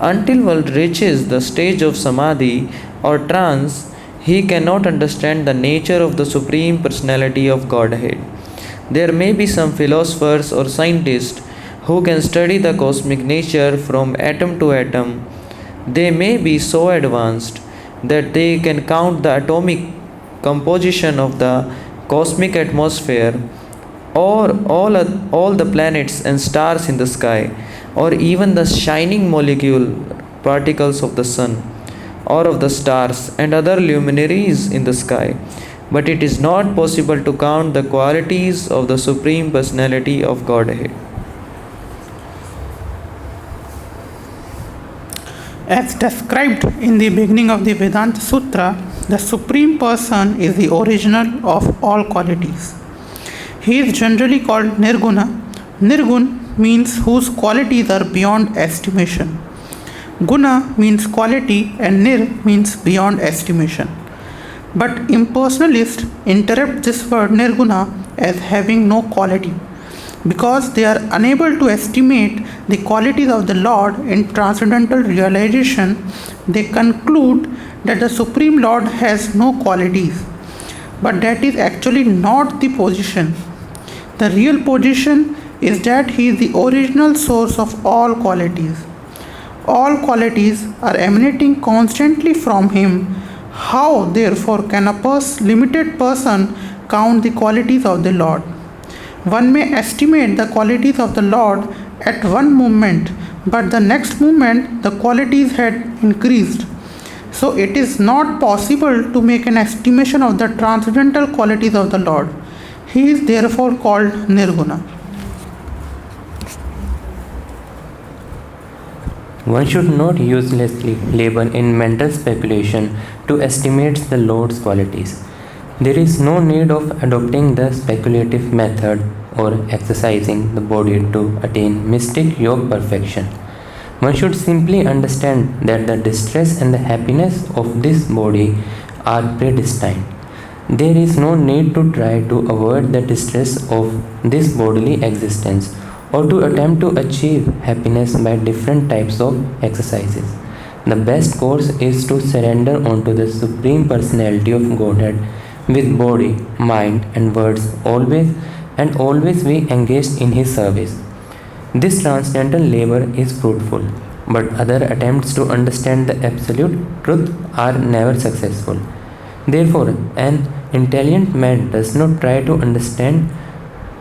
Until one reaches the stage of samadhi or trance, he cannot understand the nature of the Supreme Personality of Godhead. There may be some philosophers or scientists who can study the cosmic nature from atom to atom. They may be so advanced that they can count the atomic composition of the cosmic atmosphere, or all the planets and stars in the sky, or even the shining molecule particles of the sun, or of the stars and other luminaries in the sky. But it is not possible to count the qualities of the Supreme Personality of Godhead. As described in the beginning of the Vedanta Sutra, the Supreme Person is the original of all qualities. He is generally called Nirguna. Nirgun means whose qualities are beyond estimation. Guna means quality and Nir means beyond estimation. But impersonalists interpret this word Nirguna as having no quality, because they are unable to estimate the qualities of the Lord in transcendental realization. They conclude that the Supreme Lord has no qualities. But that is actually not the position. The real position is that He is the original source of all qualities. All qualities are emanating constantly from Him. How, therefore, can a limited person count the qualities of the Lord? One may estimate the qualities of the Lord at one moment, but the next moment the qualities had increased. So it is not possible to make an estimation of the transcendental qualities of the Lord. He is therefore called Nirguna. One should not uselessly labor in mental speculation to estimate the Lord's qualities. There is no need of adopting the speculative method or exercising the body to attain mystic yoga perfection. One should simply understand that the distress and the happiness of this body are predestined. There is no need to try to avoid the distress of this bodily existence or to attempt to achieve happiness by different types of exercises. The best course is to surrender unto the Supreme Personality of Godhead with body, mind, and words always be engaged in His service. This transcendental labor is fruitful, but other attempts to understand the absolute truth are never successful. Therefore, an intelligent man does not try to understand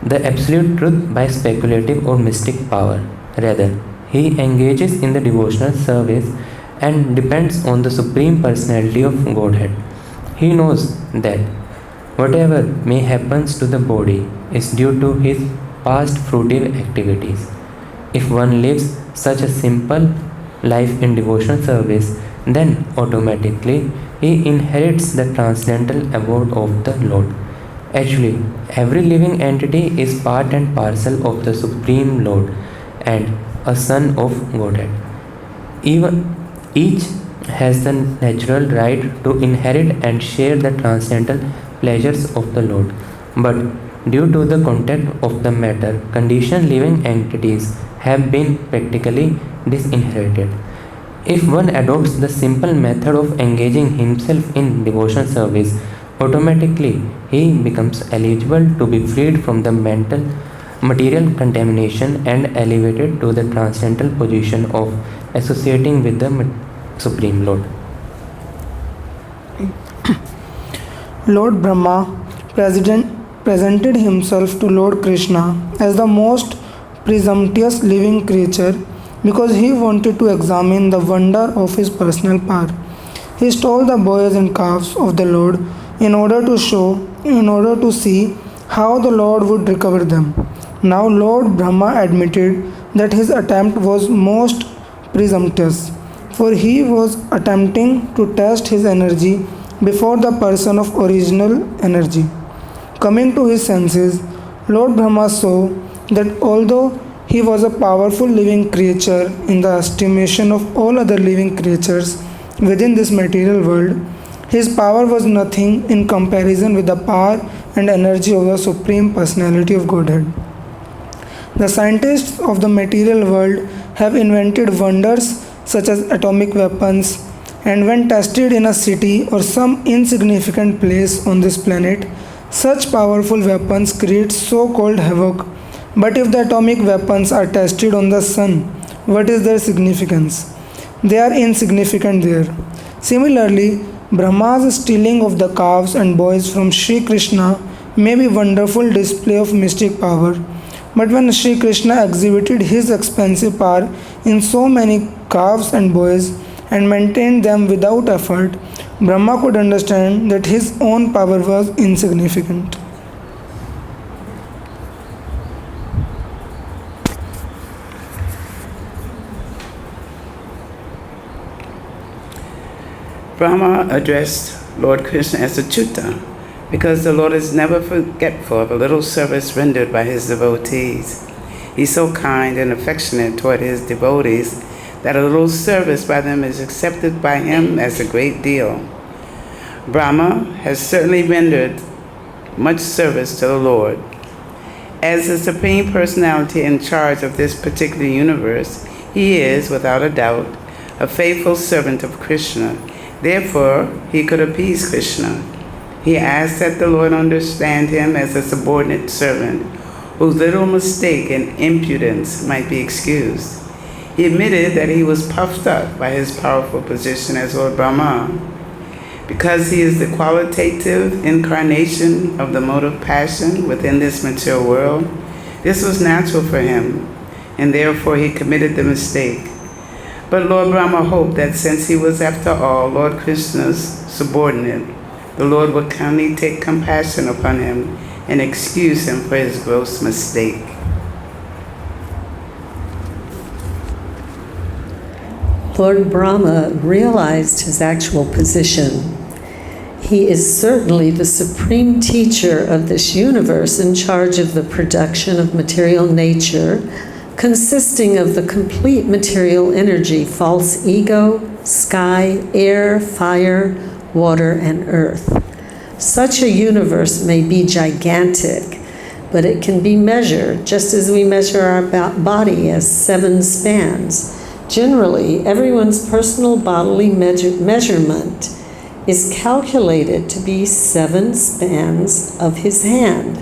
the absolute truth by speculative or mystic power. Rather, he engages in the devotional service and depends on the Supreme Personality of Godhead. he knows that whatever may happen to the body is due to his past fruitive activities. If one lives such a simple life in devotional service, then automatically he inherits the transcendental abode of the Lord. Actually, every living entity is part and parcel of the Supreme Lord and a son of Godhead. Each has the natural right to inherit and share the transcendental pleasures of the Lord. But due to the contact of the matter, conditioned living entities have been practically disinherited. If one adopts the simple method of engaging himself in devotional service, automatically he becomes eligible to be freed from the material contamination and elevated to the transcendental position of associating with the Supreme Lord. Lord Brahma presented himself to Lord Krishna as the most presumptuous living creature because he wanted to examine the wonder of his personal power. He stole the boys and calves of the Lord in order to see how the Lord would recover them. Now Lord Brahma admitted that his attempt was most presumptuous, for he was attempting to test his energy before the person of original energy. Coming to his senses, Lord Brahma saw that although he was a powerful living creature in the estimation of all other living creatures within this material world, his power was nothing in comparison with the power and energy of the Supreme Personality of Godhead. The scientists of the material world have invented wonders such as atomic weapons, and when tested in a city or some insignificant place on this planet, such powerful weapons create so-called havoc. But if the atomic weapons are tested on the sun, what is their significance? They are insignificant there. Similarly, Brahma's stealing of the calves and boys from Sri Krishna may be a wonderful display of mystic power. But when Sri Krishna exhibited his expansive power in so many calves and boys and maintained them without effort, Brahma could understand that his own power was insignificant. Brahma addressed Lord Krishna as Achyuta because the Lord is never forgetful of a little service rendered by his devotees. He's so kind and affectionate toward his devotees that a little service by them is accepted by him as a great deal. Brahma has certainly rendered much service to the Lord. As the Supreme Personality in charge of this particular universe, he is, without a doubt, a faithful servant of Krishna. Therefore, he could appease Krishna. He asked that the Lord understand him as a subordinate servant whose little mistake and impudence might be excused. He admitted that he was puffed up by his powerful position as Lord Brahma. Because he is the qualitative incarnation of the mode of passion within this material world, this was natural for him, and therefore he committed the mistake. But Lord Brahma hoped that since he was, after all, Lord Krishna's subordinate, the Lord would kindly take compassion upon him and excuse him for his gross mistake. Lord Brahma realized his actual position. He is certainly the supreme teacher of this universe in charge of the production of material nature, consisting of the complete material energy, false ego, sky, air, fire, water, and earth. Such a universe may be gigantic, but it can be measured just as we measure our body as 7 spans. Generally, everyone's personal bodily measurement is calculated to be 7 spans of his hand.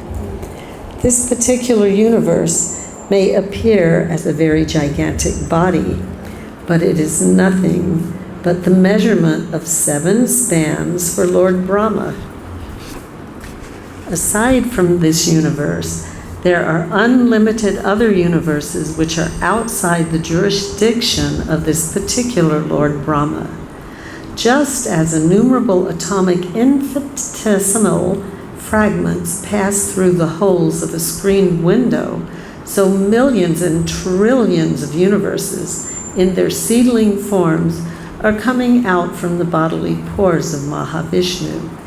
This particular universe may appear as a very gigantic body, but it is nothing but the measurement of 7 spans for Lord Brahma. Aside from this universe, there are unlimited other universes which are outside the jurisdiction of this particular Lord Brahma. just as innumerable atomic infinitesimal fragments pass through the holes of a screened window, so millions and trillions of universes in their seedling forms are coming out from the bodily pores of Mahavishnu.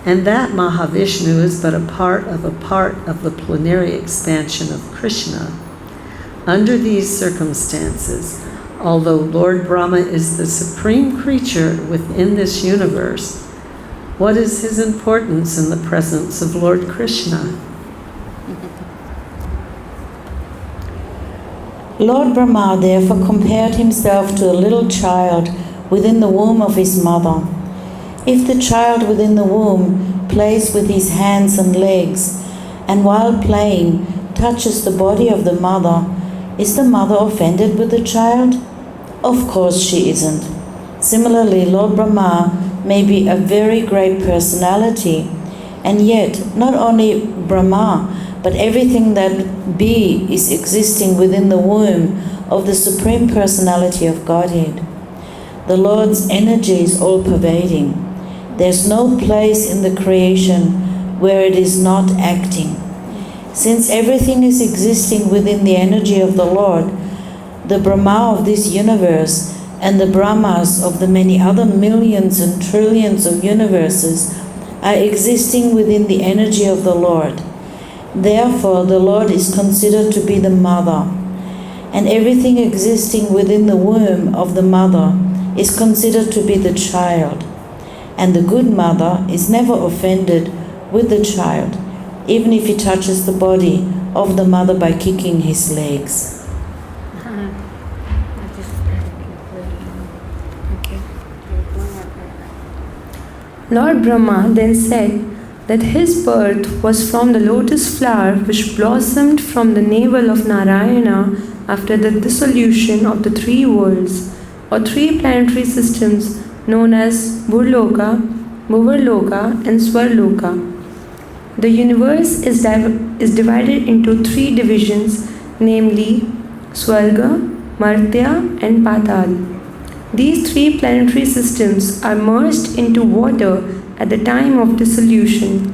And that Mahavishnu is but a part of the plenary expansion of Krishna. Under these circumstances, although Lord Brahma is the supreme creature within this universe, what is his importance in the presence of Lord Krishna? Lord Brahma therefore compared himself to a little child within the womb of his mother. If the child within the womb plays with his hands and legs, and while playing touches the body of the mother, is the mother offended with the child? Of course she isn't. Similarly, Lord Brahma may be a very great personality, and yet not only Brahma, but everything that be is existing within the womb of the Supreme Personality of Godhead. The Lord's energy is all-pervading. There's no place in the creation where it is not acting. Since everything is existing within the energy of the Lord, the Brahma of this universe and the Brahmas of the many other millions and trillions of universes are existing within the energy of the Lord. Therefore, the Lord is considered to be the mother, and everything existing within the womb of the mother is considered to be the child. And the good mother is never offended with the child, even if he touches the body of the mother by kicking his legs. Lord Brahma then said that his birth was from the lotus flower which blossomed from the navel of Narayana after the dissolution of the three worlds or three planetary systems known as Bhurloka, Bhuvarloka and Swarloka. The universe is divided into three divisions, namely Swarga, Martya and Patal. These three planetary systems are merged into water at the time of dissolution.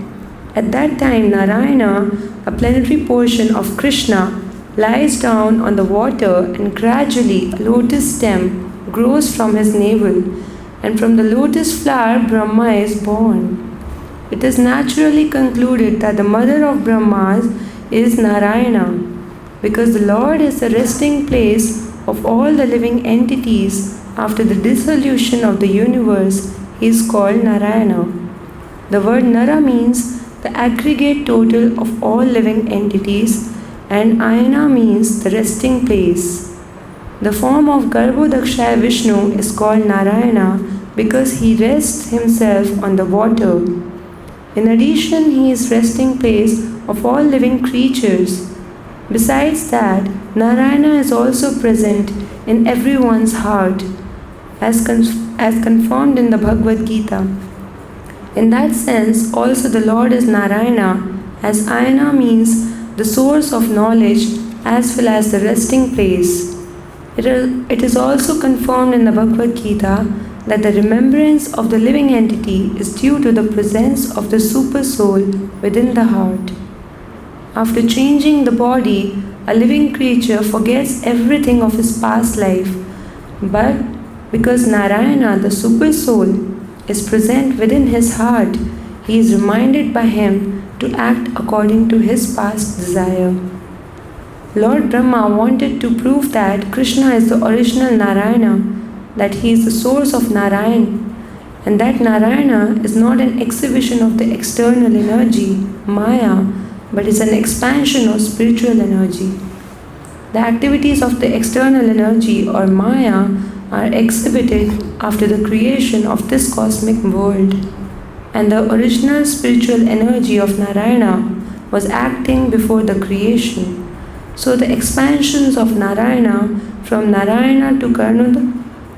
At that time, Narayana, a planetary portion of Krishna, lies down on the water, and gradually a lotus stem grows from his navel, and from the lotus flower Brahma is born. It is naturally concluded that the mother of Brahmas is Narayana, because the Lord is the resting place of all the living entities. After the dissolution of the universe, he is called Narayana. The word Nara means the aggregate total of all living entities, and Ayana means the resting place. The form of Garbhodakshaya Vishnu is called Narayana because he rests himself on the water. In addition, he is resting place of all living creatures. Besides that, Narayana is also present in everyone's heart, as confirmed in the Bhagavad-Gita. In that sense, also the Lord is Narayana, as Ayana means the source of knowledge as well as the resting place. It is also confirmed in the Bhagavad-Gita that the remembrance of the living entity is due to the presence of the super soul within the heart. After changing the body, a living creature forgets everything of his past life, but because Narayana, the super soul, is present within his heart, he is reminded by him to act according to his past desire. Lord Brahma wanted to prove that Krishna is the original Narayana, that he is the source of Narayan, and that Narayana is not an exhibition of the external energy, Maya, but is an expansion of spiritual energy. The activities of the external energy or Maya are exhibited after the creation of this cosmic world, and the original spiritual energy of Narayana was acting before the creation. So the expansions of Narayana from Narayana to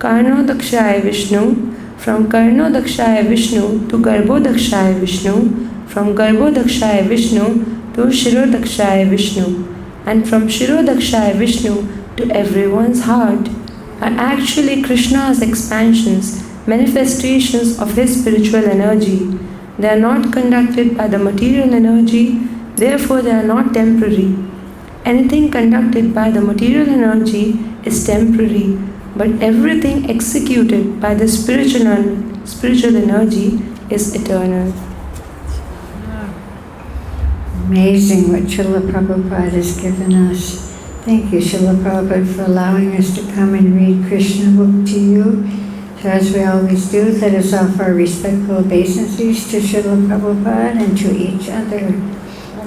Karnodakshaya Vishnu, from Karnodakshaya Vishnu to Garbhodakshaya Vishnu, from Garbhodakshaya Vishnu to Shirodakshaya Vishnu, and from Shirodakshaya Vishnu to everyone's heart are actually Krishna's expansions manifestations of his spiritual energy. They are not conducted by the material energy, therefore they are not temporary. Anything conducted by the material energy is temporary, but everything executed by the spiritual energy is eternal. Amazing what Srila Prabhupada has given us. Thank you, Srila Prabhupada, for allowing us to come and read Krishna book to you. So as we always do, let us offer our respectful obeisances to Srila Prabhupada and to each other.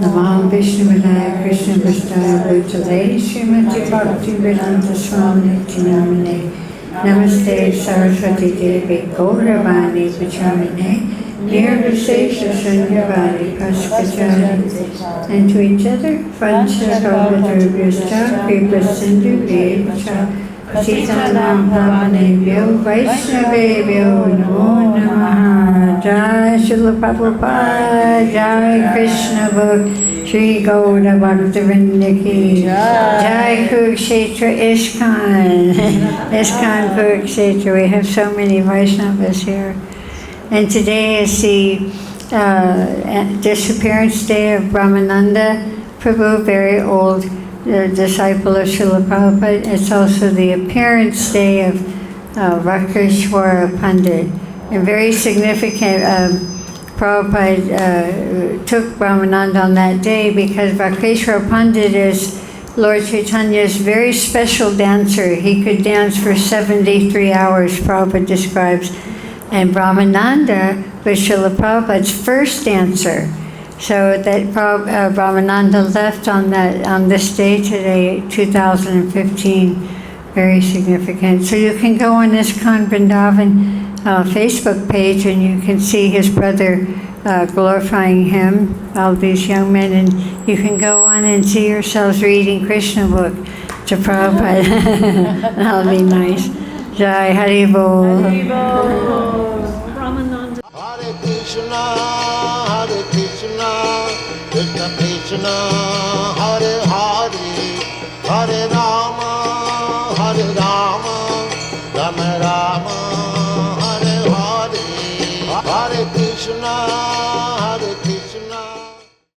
Namo Vishnu Vidaya Krishna Vistaya Bhutale Srimati Bhakti Vedanta Swami Namane Namaste Saraswati Devi Gauravani Vachamine Nirvishesha Sanyavadi Paskachari. And to each other, Vancha Bhavadurvyascha Kripa Sindhu Devacha Patitanam Pavanebhyo Vaishnavebhyo Namo Namaha. Jai Srila Prabhupada, Jai Krishna Book, Shri Gauda Bhaktivinoda Ki Jai Kurukshetra ISKCON. ISKCON Kurukshetra. We have so many Vaishnavas here. And today is the disappearance day of Brahmananda Prabhu, very old disciple of Srila Prabhupada. It's also the appearance day of Rakeshwara Pandit. And very significant, Prabhupada took Brahmananda on that day because Rakeshwara Pandit is Lord Chaitanya's very special dancer. He could dance for 73 hours, Prabhupada describes. And Brahmananda was Srila Prabhupada's first dancer. So that Brahmananda left on this day today, 2015, very significant. So you can go on ISKCON Vrindavan Facebook page and you can see his brother glorifying him, all these young men, and you can go on and see yourselves reading Krishna book to Prabhupada. That'll be nice. Jai Hari Bol. Hari Bol. Brahmananda. Hare Krishna, Krishna Krishna, Hare Hare, Hare